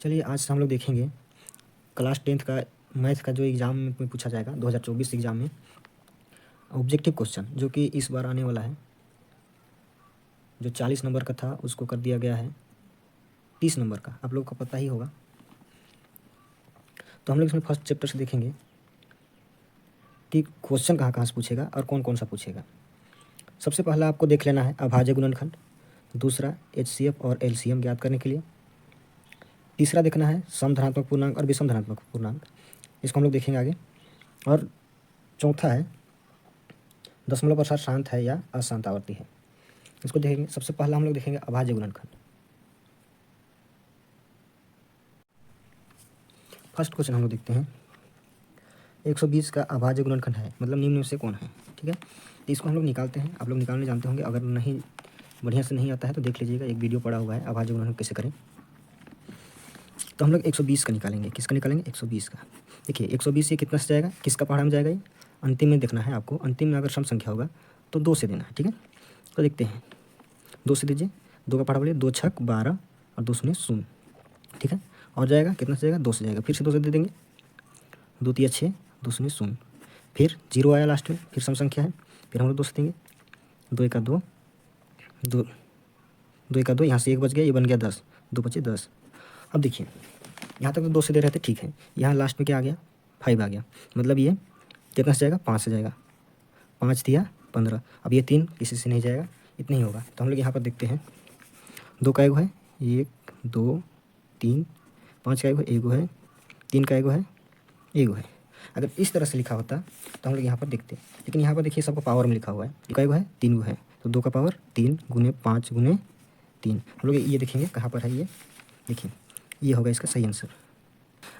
चलिए आज से हम लोग देखेंगे क्लास 10th का मैथ का जो एग्ज़ाम में पूछा जाएगा 2024 एग्ज़ाम में ऑब्जेक्टिव क्वेश्चन जो कि इस बार आने वाला है। जो 40 नंबर का था उसको कर दिया गया है 30 नंबर का, आप लोगों को पता ही होगा। तो हम लोग इसमें फर्स्ट चैप्टर से देखेंगे कि क्वेश्चन कहाँ कहाँ से पूछेगा और कौन कौन सा पूछेगा। सबसे पहला आपको देख लेना है अभाज्य गुणनखंड, दूसरा HCF और LCM ज्ञात करने के लिए, तीसरा देखना है सम धनात्मक पूर्णांक और विषम धनात्मक पूर्णांक, इसको हम लोग देखेंगे आगे। और चौथा है दशमलव प्रसार शांत है या अशांत आवर्ती है, इसको देखेंगे। सबसे पहला हम लोग देखेंगे अभाज्य गुणनखंड। फर्स्ट क्वेश्चन हम लोग देखते हैं 120 का अभाज्य गुणनखंड है, मतलब निम्न में से कौन है। ठीक है, तो इसको हम लोग निकालते हैं। आप लोग निकालने जानते होंगे, अगर नहीं बढ़िया से नहीं आता है तो देख लीजिएगा, एक वीडियो पड़ा हुआ है अभाज्य गुणनखंड कैसे करें। तो हम लोग 120 का निकालेंगे। किसका निकालेंगे? 120 का। देखिए 120 ये कितना से जाएगा, किसका पहाड़ा में जाएगा? ये अंतिम में देखना है आपको। अंतिम में अगर सम संख्या होगा तो 2 से देना है। ठीक है, तो देखते हैं 2 से दीजिए। 2 का पहाड़ा बोलिए 2 छक 12 और 2 शून्य 0। ठीक है, और जाएगा कितना से जाएगा? 2 से जाएगा। फिर से 2 से दे देंगे, 2 तिया 6 2 शून्य 0। फिर 0 आया लास्ट में, फिर सम संख्या है, फिर हम लोग 2 से देंगे। 2 एका 2 2 2 एका 2, यहाँ से 1 बच गया, ये बन गया 10, 2 बचे 10। अब देखिए यहाँ तक तो 2 से दे रहे थे, ठीक है। यहाँ लास्ट में क्या आ गया? 5 आ गया, मतलब ये कितना से जाएगा? 5 से जाएगा। 5 दिया 15। अब ये 3 किसी से नहीं जाएगा, इतना ही होगा। तो हम लोग यहाँ पर देखते हैं 2 का एगो है, 1 2 3, 5 का एगो है, एगो है, 3 का एगो है, एगो है। अगर इस तरह से लिखा होता तो हम लोग यहाँ पर देखते, लेकिन यहाँ पर देखिए सबको पावर में लिखा हुआ है। 2 का एगो है, 3 गो है, तो 2 का पावर 3 गुने 5 गुने 3। हम लोग ये देखेंगे कहाँ पर है। ये देखिए, ये होगा इसका सही आंसर।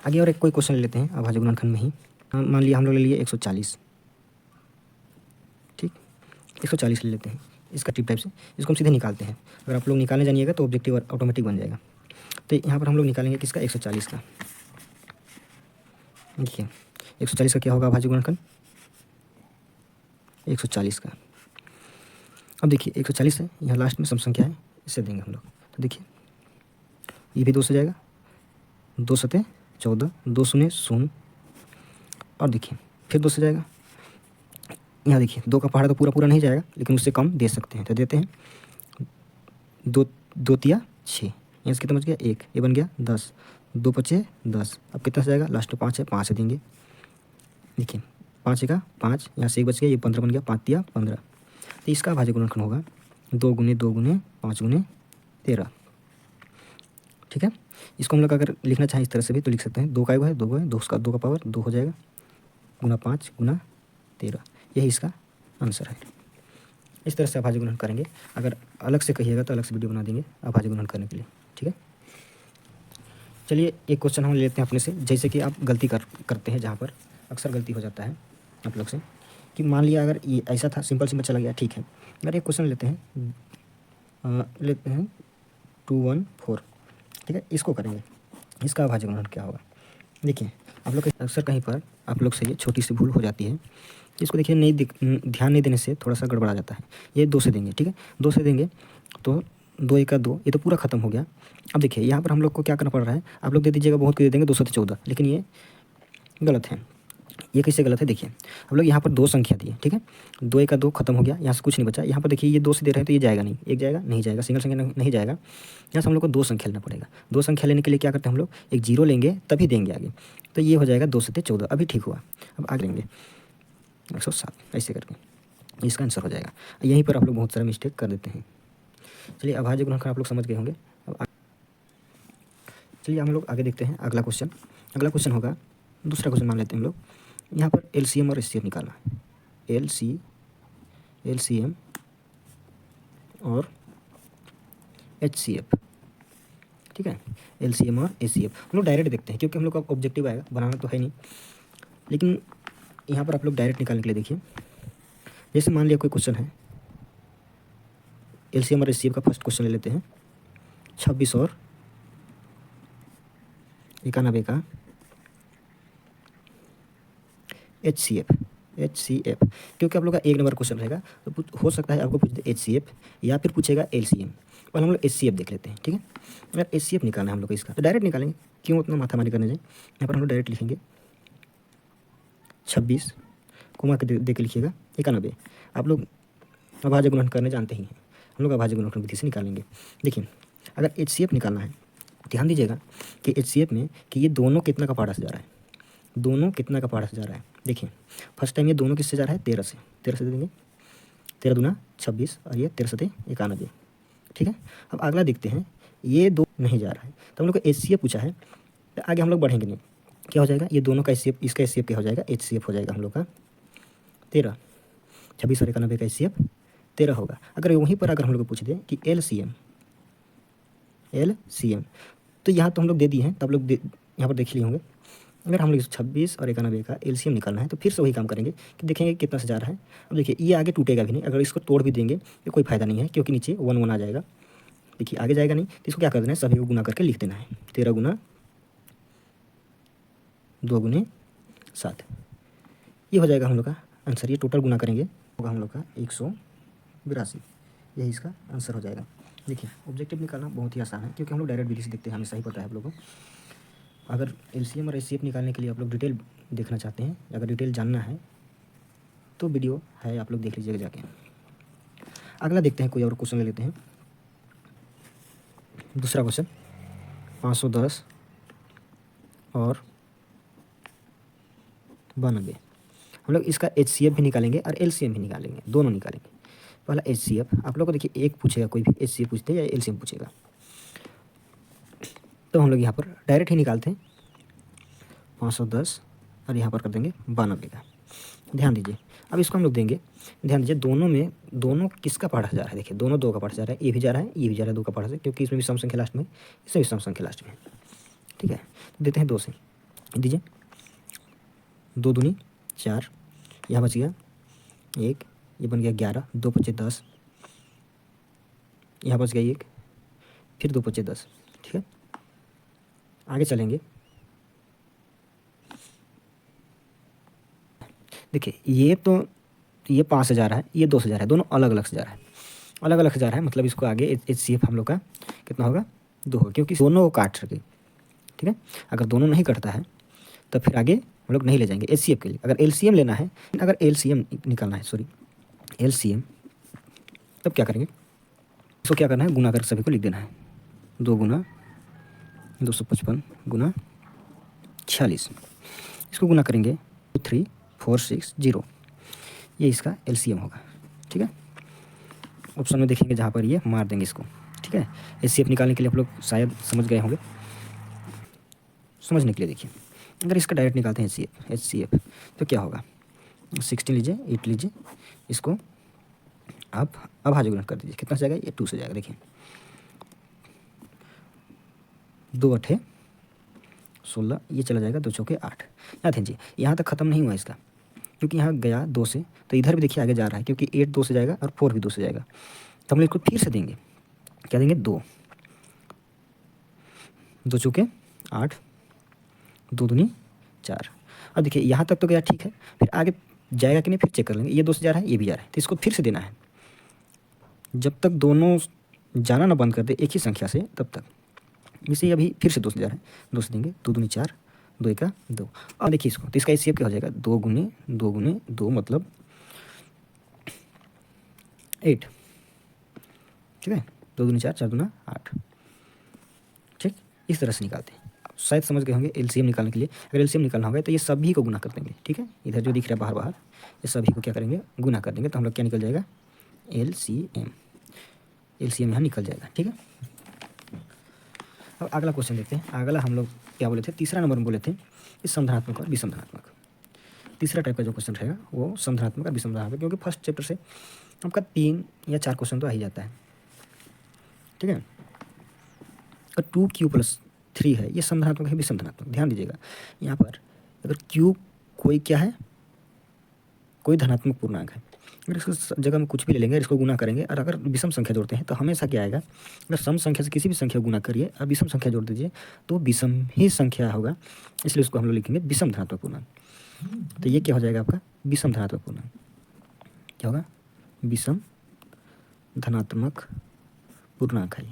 आगे और एक कोई क्वेश्चन ले लेते हैं अभाज्य गुणनखंड में ही। मान लिया हम लोग ले लिए 140। ठीक, 140 ले लेते हैं इसका टिप टाइप से। इसको हम सीधे निकालते हैं। अगर आप लोग निकालने जानिएगा तो ऑब्जेक्टिव ऑटोमेटिक बन जाएगा। तो यहाँ पर हम लोग निकालेंगे किसका? 140 का। देखिए 140 का क्या होगा अभाज्य गुणनखंड? 140 का। अब देखिए 140 है, यहाँ लास्ट में सम संख्या है, इसे देंगे हम लोग। तो देखिए ये भी 2 से जाएगा, 2 सते 14, 2 शून्य 0। और देखिए फिर 2 से जाएगा। यहाँ देखिए 2 का पहाड़ा तो पूरा पूरा नहीं जाएगा, लेकिन उससे कम दे सकते हैं, तो देते हैं। 2 तिया 6, यहाँ से कितना बच गया? 1, ये बन गया 10, 2 बचे 10। अब कितना से जाएगा? लास्ट में 5 है, 5 से देंगे। देखिए 5 का 5, यहाँ से 1 बच गया, ये 15 बन गया, 5 तिया 15। तो इसका अभाज्य गुणनखंड होगा 2 गुने 2 गुने 5 गुने 13। ठीक है, इसको हम लोग अगर लिखना चाहें इस तरह से भी तो लिख सकते हैं। 2 का एगो है, 2 गो है, 2 का पावर 2 हो जाएगा, गुना 5 गुना 13। यही इसका आंसर है। इस तरह से अभाज्य गुणन करेंगे। अगर अलग से कहिएगा तो अलग से वीडियो बना देंगे अभाज्य गुणन करने के लिए। ठीक है, चलिए एक क्वेश्चन हम लेते हैं अपने से। जैसे कि आप गलती करते हैं, जहाँ पर अक्सर गलती हो जाता है आप लोग से, कि मान लिया अगर ये ऐसा था, सिंपल चला गया, ठीक है। अगर एक क्वेश्चन लेते हैं 214। ठीक है, इसको करेंगे। इसका अभाज्य गुणन क्या होगा? देखिए आप लोग अक्सर कहीं पर आप लोग से ये छोटी सी भूल हो जाती है। इसको देखिए ध्यान नहीं देने से थोड़ा सा गड़बड़ा जाता है। ये 2 से देंगे, ठीक है, 2 से देंगे तो 2 एका 2, ये तो पूरा खत्म हो गया। अब देखिए यहाँ पर हम लोग को क्या करना पड़ रहा है, आप लोग दे दीजिएगा बहुत कुछ दे देंगे 2 से 14, लेकिन ये गलत है। ये कैसे गलत है? देखिए हम लोग यहाँ पर 2 संख्या दिए, ठीक है, 2 एका 2 खत्म हो गया, यहाँ से कुछ नहीं बचा। यहाँ पर देखिए ये 2 से दे रहे हैं तो ये जाएगा नहीं, एक जाएगा नहीं जाएगा, सिंगल संख्या नहीं जाएगा। यहाँ से हम लोग को 2 संख्या लेना पड़ेगा। 2 संख्या लेने के लिए क्या करते हैं हम लोग? एक 0 लेंगे तभी देंगे आगे। तो ये हो जाएगा 2 से 14, अभी ठीक हुआ। अब आगे लेंगे 107, ऐसे करके इसका आंसर हो जाएगा। यहीं पर आप लोग बहुत सारा मिस्टेक कर देते हैं। चलिए अभाज्य गुणनखंड आप लोग समझ गए होंगे। अब चलिए हम लोग आगे देखते हैं अगला क्वेश्चन। अगला क्वेश्चन होगा, दूसरा क्वेश्चन मान लेते हैं हम लोग। यहाँ पर LCM और HCF निकालना है। LCM और HCF। ठीक है, LCM और HCF हम लोग डायरेक्ट देखते हैं, क्योंकि हम लोग का ऑब्जेक्टिव आएगा, बनाना तो है नहीं। लेकिन यहाँ पर आप लोग डायरेक्ट निकालने के लिए देखिए, जैसे मान लिया कोई क्वेश्चन है, LCM और HCF का फर्स्ट क्वेश्चन ले लेते हैं। 26 और 91 का HCF, क्योंकि आप लोग का 1 नंबर क्वेश्चन रहेगा तो हो सकता है आपको पूछ दे HCF या फिर पूछेगा LCM। पहले हम लोग HCF देख लेते हैं, ठीक है। अगर HCF निकालना है हम लोग को इसका तो डायरेक्ट निकालेंगे, क्यों उतना माथामारी करने जाए। यहाँ पर हम लोग डायरेक्ट लिखेंगे 26 को के दे के लिखिएगा 91। आप लोग अभाज्य गुणन करने जानते ही हैं, हम लोग अभाज्य गुणन विधि से निकालेंगे। देखिए अगर HCF निकालना है, ध्यान दीजिएगा कि HCF में कि ये दोनों कितना का पहाड़ा से जा रहा है, दोनों कितना का पहाड़ा से जा रहा है। देखिए फर्स्ट टाइम ये दोनों किससे जा रहा है, 13 से दे देंगे, 13 दूना 26 और ये 13 सते 91, ठीक है। अब अगला देखते हैं, ये दो नहीं जा रहा है तो हम लोग को HCF पूछा है, तो आगे हम लोग बढ़ेंगे नहीं, क्या हो जाएगा, ये दोनों का HCF, इसका HCF क्या हो जाएगा, HCF हो जाएगा हम लोग का 13, 26 और 91 का HCF 13 होगा। अगर वहीं पर अगर हम लोग को पूछ दें कि LCM तो यहाँ तो हम लोग दे दिए हैं, तब लोग यहाँ पर देख लिए होंगे। अगर हम लोग 26 और 91 का LCM निकालना है तो फिर से वही काम करेंगे कि देखेंगे कितना से जा रहा है। अब देखिए ये आगे टूटेगा भी नहीं, अगर इसको तोड़ भी देंगे तो कोई फ़ायदा नहीं है, क्योंकि नीचे 1 आ जाएगा। देखिए आगे जाएगा नहीं, तो इसको क्या कर देना है, सभी को गुना करके लिख देना है, 13 गुना 2 गुने 7, ये हो जाएगा हम लोग का आंसर। ये टोटल गुना करेंगे होगा हम लोग का 182, यही इसका आंसर हो जाएगा। देखिए ऑब्जेक्टिव निकालना बहुत ही आसान है, क्योंकि हम लोग डायरेक्ट विधि से देखते हैं, हमें सही पता है आप लोगों को। अगर LCM और HCF निकालने के लिए आप लोग डिटेल देखना चाहते हैं, अगर डिटेल जानना है तो वीडियो है, आप लोग देख लीजिएगा जाके। अगला देखते हैं, कोई और क्वेश्चन ले लेते हैं। दूसरा क्वेश्चन 510 और 92, हम लोग इसका HCF भी निकालेंगे और LCM भी निकालेंगे, दोनों निकालेंगे। पहला HCF आप लोग को देखिए, एक पूछेगा कोई भी, HCF पूछते हैं या LCM पूछेगा, तो हम लोग यहाँ पर डायरेक्ट ही निकालते हैं 510 और यहाँ पर कर देंगे 92 का। ध्यान दीजिए, अब इसको हम लोग देंगे, ध्यान दीजिए दोनों किसका पहाड़ा से जा रहा है, देखिए दोनों 2 का पहाड़ा से जा रहा है, ये भी जा रहा है, ये भी जा रहा है 2 का पहाड़ा से, क्योंकि इसमें भी सम संख्या लास्ट में, इसमें भी सम संख्या लास्ट में, ठीक है। तो देते हैं 2 से, दीजिए 2 दूनी 4, यहाँ बच गया 1, ये बन गया 11, 2 पच्चे 10, यहाँ बच गया 1, फिर 2 पच्चे 10, ठीक है। आगे चलेंगे, देखिए ये 5 से जा रहा है, ये 2 से जा रहा है, दोनों अलग अलग से जा रहा है, अलग अलग से जा रहा है, मतलब इसको आगे HCF हम लोग का कितना होगा, 2 होगा, क्योंकि दोनों को काट सके, ठीक है। अगर दोनों नहीं कटता है तो फिर आगे हम लोग नहीं ले जाएंगे HCF के लिए। अगर LCM लेना है, अगर LCM निकालना है, सॉरी LCM, तब क्या करेंगे, इसको क्या करना है, गुना कर सभी को लिख देना है, 2 गुना 255 गुना 46, इसको गुना करेंगे 23460, ये इसका LCM होगा, ठीक है। ऑप्शन में देखेंगे जहाँ पर ये मार देंगे इसको, ठीक है। HCF निकालने के लिए आप लोग शायद समझ गए होंगे, समझने के लिए देखिए, अगर इसका डायरेक्ट निकालते हैं HCF तो क्या होगा, 16 लीजिए, 8 लीजिए, इसको आप अभाज्य गुणन कर दीजिए, कितना से जाएगा, ये 2 से जाएगा। देखिए 2 8 16, ये चला जाएगा 2 चौके 8। याद है जी, यहाँ तक ख़त्म नहीं हुआ इसका, क्योंकि यहाँ गया 2 से, तो इधर भी देखिए आगे जा रहा है, क्योंकि 8 2 से जाएगा और 4 भी 2 से जाएगा, तो हम इसको फिर से देंगे, क्या देंगे, 2 चौके 8, 2 दूनी 4। अब देखिए यहाँ तक तो गया, ठीक है, फिर आगे जाएगा कि नहीं फिर चेक कर लेंगे, ये 2 से जा रहा है, ये भी जा रहा है, तो इसको फिर से देना है, जब तक दोनों जाना ना बंद कर दे एक ही संख्या से तब तक। इसे अभी फिर से 2 से जा रहा है, 2 से देंगे, 2 दूनी 4, 2 एका 2। अब देखिए इसको, तो इसका HCF क्या हो जाएगा, 2 गुने 2 मतलब 8, ठीक है, 2 दूनी 4, 4 दूना 8, ठीक, इस तरह से निकालते हैं। शायद समझ गए होंगे LCM निकालने के लिए, अगर LCM निकालना होगा तो ये सभी को गुना कर देंगे, ठीक है। इधर जो दिख रहा है बाहर बाहर, ये सभी को क्या करेंगे, गुना कर देंगे, तो हम लोग क्या निकल जाएगा, LCM यहाँ निकल जाएगा, ठीक है। अब अगला क्वेश्चन देखते हैं। अगला हम लोग क्या बोले थे, तीसरा नंबर में बोले थे इस समधनात्मक और विषमधनात्मक। तीसरा टाइप का जो क्वेश्चन रहेगा वो समधनात्मक और विषमधनात्मक, क्योंकि फर्स्ट चैप्टर से आपका 3 या 4 क्वेश्चन तो आ ही जाता है, ठीक है। और 2q+3 है, ये समधनात्मक है विषमधनात्मक। ध्यान दीजिएगा यहाँ पर, अगर q कोई क्या है, कोई धनात्मक पूर्णांक है, अगर इसको जगह में कुछ भी ले लेंगे, इसको गुना करेंगे, और अगर विषम संख्या जोड़ते हैं तो हमेशा क्या आएगा, अगर सम संख्या से किसी भी संख्या को गुना करिए और विषम संख्या जोड़ दीजिए तो विषम ही संख्या होगा, इसलिए उसको हम लोग लिखेंगे विषम धनात्मक पूर्णांक। तो ये क्या हो जाएगा आपका, विषम धनात्मक पूर्णांक, क्या होगा, विषम धनात्मक पूर्णांक है,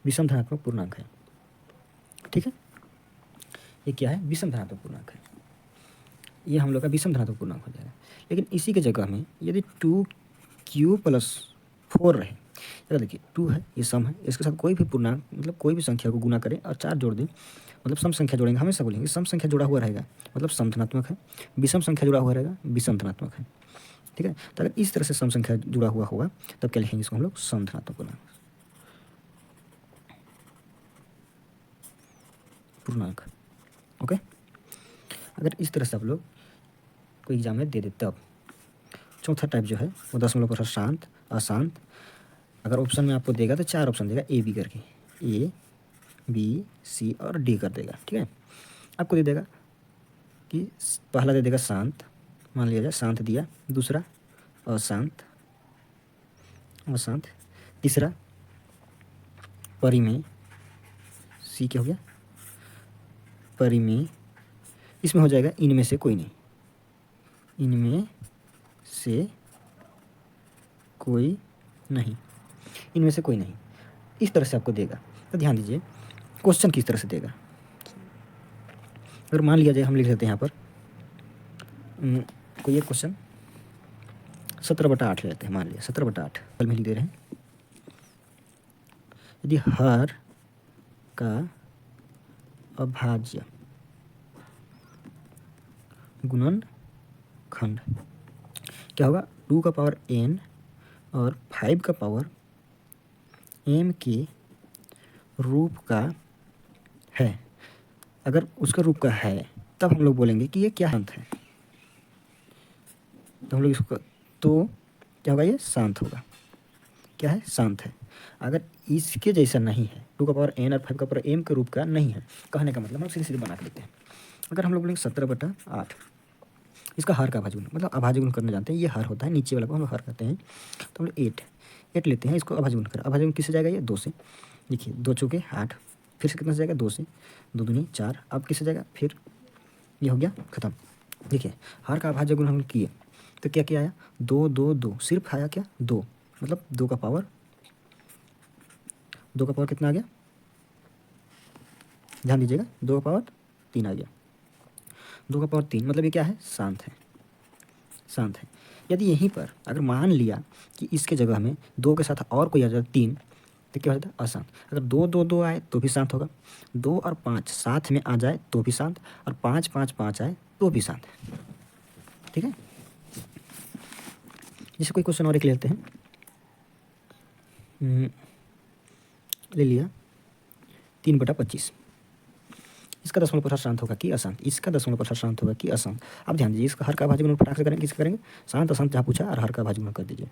विषम धनात्मक पूर्णांक है। ठीक है, ये क्या है? विषम धनात्मक पूर्णांक है। ये हम लोग का विषम धनात्मक पूर्णांक हो जाएगा। लेकिन इसी के जगह में यदि 2q+4 रहे, अगर देखिए 2 है, ये सम है, इसके साथ कोई भी पूर्णांक मतलब कोई भी संख्या को गुना करें और 4 जोड़ दें, मतलब सम संख्या जोड़ेंगे, हमेशा बोलेंगे सम संख्या जुड़ा हुआ रहेगा मतलब सम धनात्मक है, विषम संख्या जुड़ा हुआ रहेगा विषम धनात्मक है। ठीक है, तो अगर इस तरह से सम संख्या जुड़ा हुआ होगा तब क्या लिखेंगे इसको हम लोग? सम धनात्मक पूर्णांक। ओके, अगर इस तरह से आप लोग कोई एग्जाम में दे दे तब। चौथा टाइप जो है वो दशमलव प्रसार शांत, अशांत। अगर ऑप्शन में आपको देगा तो 4 ऑप्शन देगा ए बी करके, ए बी सी और डी कर देगा। ठीक है, आपको दे देगा कि पहला दे देगा शांत, मान लिया जाए शांत दिया, दूसरा अशांत, अशांत, तीसरा परिमेय, सी क्या हो गया? परिमेय। इसमें हो जाएगा इनमें से कोई नहीं, इनमें से कोई नहीं, इनमें से कोई नहीं। इस तरह से आपको देगा। तो ध्यान दीजिए क्वेश्चन किस तरह से देगा। अगर मान लिया जाए हम लिख लेते हैं यहाँ पर कोई एक क्वेश्चन 17/8 ले लेते हैं, मान लिया 17/8 कल में लिख दे रहे हैं। यदि हर का अभाज्य गुणनखंड क्या होगा? 2 का पावर n और 5 का पावर m के रूप का है। अगर उसका रूप का है तब हम लोग बोलेंगे कि ये क्या शांत है। तो हम लोग इसको तो क्या होगा? ये शांत होगा। क्या है? शांत है। अगर इसके जैसा नहीं है, 2 का पावर n और 5 का पावर m के रूप का नहीं है, कहने का मतलब हम सीधे सीधे बना के लेते हैं। अगर हम लोग बोलेंगे 17/8 इसका हर का अभाज्य गुण, मतलब अभाज्य गुण करने जानते हैं, ये हर होता है, नीचे वाला को हम लोग हर करते हैं। तो हम लोग 8 लेते हैं, इसको अभाज्य गुण करें। अभाज्य गुण किससे जाएगा? ये 2 से। देखिए 2 चौके 8, फिर से कितना से जाएगा? 2 से, 2 दूनी 4। अब किससे जाएगा? फिर ये हो गया खत्म। देखिए हर का अभाज्य गुण हम किए तो क्या क्या आया? 2 2 2, सिर्फ आया क्या? 2, मतलब 2 का पावर कितना आ गया? ध्यान दीजिएगा, 2 का पावर 3 आ गया। 2 का पावर 3 मतलब ये क्या है? शांत है, शांत है। यदि यहीं पर अगर मान लिया कि इसके जगह में 2 के साथ और कोई आ जाए 3, तो क्या हो जाता है? अशांत। अगर 2 2 2 आए तो भी शांत होगा, 2 और 5 साथ में आ जाए तो भी शांत, और 5 5 5 आए तो भी शांत। ठीक है, जैसे कोई क्वेश्चन और एक लेते हैं, ले लिया 3/25, इसका दशमलव प्रसार शांत होगा कि अशांत? इसका दशमलव प्रसार शांत होगा कि अशांत? अब ध्यान दीजिए, इसका हर का अभाज्य गुण फटाक से करेंगे, किसका करेंगे? शांत अशांत जहाँ पूछा और हर का अभाज्य गुण कर दीजिए।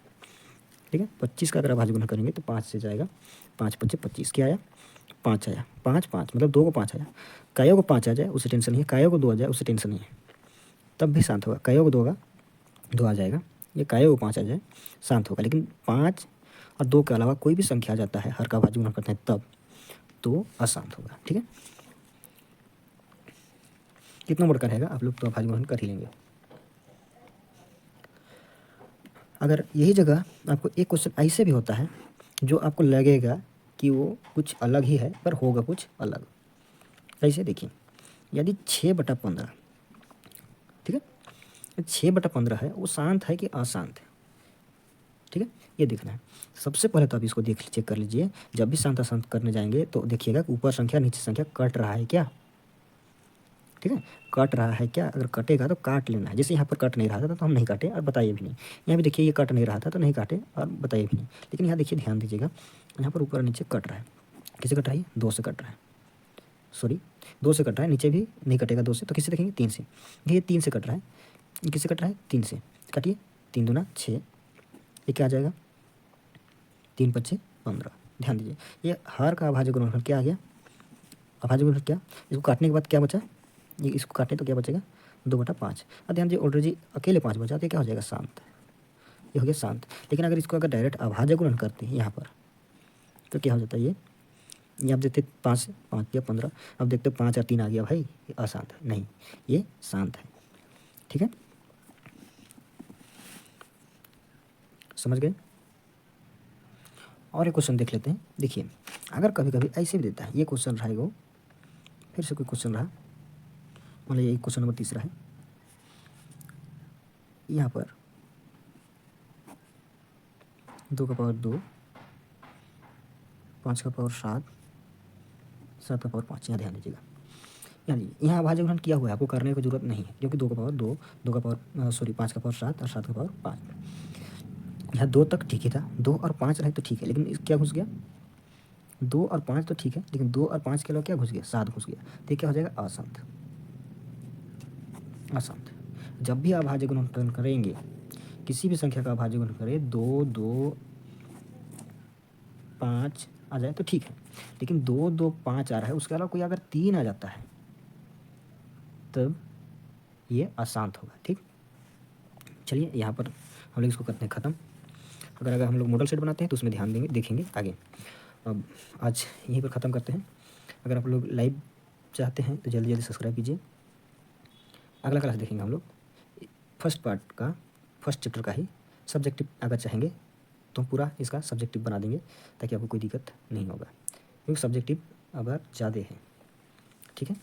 ठीक है, 25 का अगर अभाज्य गुण करेंगे तो 5 से जाएगा, 5 5 25, क्या आया? 5 आया। 5 5 मतलब 2 को 5 आया। कायों को 5 आ जाए उससे टेंशन नहीं है, कायों को 2 आ जाए उससे टेंशन नहीं है, तब भी शांत होगा। कायों को 2 आ जाएगा, ये कायों को 5 आ जाए शांत होगा। लेकिन 5 और 2 के अलावा कोई भी संख्या आ जाता है, हर का अभाज्य गुण करते हैं तब, तो अशांत होगा। ठीक है, कितना नंबर का रहेगा आप लोग तो अभाज्य गुणन कर ही लेंगे। अगर यही जगह आपको एक क्वेश्चन ऐसे भी होता है जो आपको लगेगा कि वो कुछ अलग ही है पर होगा कुछ अलग। ऐसे देखिए, यदि 6/15, ठीक है, 6/15 है, वो शांत है कि अशांत है? ठीक है, ये देखना है। सबसे पहले तो आप इसको चेक कर लीजिए। जब भी शांत अशांत करने जाएंगे तो देखिएगा ऊपर संख्या नीचे संख्या कट रहा है क्या। ठीक है, कट रहा है क्या? अगर कटेगा तो काट लेना है। जैसे यहाँ पर कट नहीं रहा था तो हम नहीं काटे और बताइए भी नहीं। यहाँ भी देखिए ये कट नहीं रहा था तो नहीं काटे और बताइए भी नहीं। लेकिन यहाँ देखिए, ध्यान दीजिएगा, यहाँ पर ऊपर और नीचे कट रहा है। किससे कट रहा है? 2 से कट रहा है, सॉरी 2 से कट रहा है। नीचे भी नहीं कटेगा 2 से, तो किससे देखेंगे? 3 से। ये 3 से कट रहा है, ये किससे कट रहा है? 3 से। काटिए, 3 दूना 6, ये क्या आ जाएगा? 3 5 15। ध्यान दीजिए, ये हर का अभाज्य गुणनखंड क्या आ गया? अभाज्य गुणनखंड क्या? इसको काटने के बाद क्या बचा? ये इसको काटें तो क्या बचेगा? 2/5। अब ध्यान दीजिए, ऑलरेडी अकेले 5 बचा तो क्या हो जाएगा? शांत। ये हो गया शांत। लेकिन अगर इसको अगर डायरेक्ट अभाज्य गुणन करते हैं यहाँ पर तो क्या हो जाता है? ये आप देखते 5 5 या 15, अब देखते 5 और 3 आ गया भाई, ये अशांत है। नहीं, ये शांत है। ठीक है, समझ गए? और एक क्वेश्चन देख लेते हैं। देखिए अगर कभी कभी ऐसे भी देता है, ये क्वेश्चन रहा वो, फिर से कोई क्वेश्चन रहा, मान लीजिए क्वेश्चन नंबर 3 है। यहाँ पर 2 का पावर 2, 5 का पावर 7, 7 का पावर 5। यहाँ ध्यान दीजिएगा, यहाँ अभाज्य गुणन किया हुआ है, आपको करने की जरूरत नहीं है, क्योंकि 2 का पावर 2, 2 का पावर 5 का पावर 7 और 7 का पावर 5। यहाँ 2 तक ठीक ही था, 2 और 5 रहे तो ठीक है, लेकिन क्या घुस गया, 2 और 5 तो ठीक है, लेकिन 2 और 5 के अलावा क्या घुस गया, 7 घुस गया। तो ये क्या हो जाएगा, असंत। असंत। जब भी अभाज्य गुणन करेंगे, किसी भी संख्या का अभाज्य गुणन करें, 2, 2, 5 आ जाए तो ठीक है, लेकिन 2, 2, 5 आ रहा है, उसके अलावा कोई अगर 3 आ जाता है तब ये अशांत होगा। ठीक, चलिए यहाँ पर हम लोग इसको करते हैं ख़त्म। अगर हम लोग मॉडल सेट बनाते हैं तो उसमें ध्यान देंगे, देखेंगे आगे। अब आज यहीं पर ख़त्म करते हैं। अगर आप लोग लाइव चाहते हैं तो जल्दी जल्दी सब्सक्राइब कीजिए। अगला क्लास देखेंगे हम लोग फर्स्ट पार्ट का, फर्स्ट चैप्टर का ही सब्जेक्टिव। अगर चाहेंगे तो पूरा इसका सब्जेक्टिव बना देंगे, ताकि आपको कोई दिक्कत नहीं होगा, क्योंकि सब्जेक्टिव अगर ज़्यादा है। ठीक है।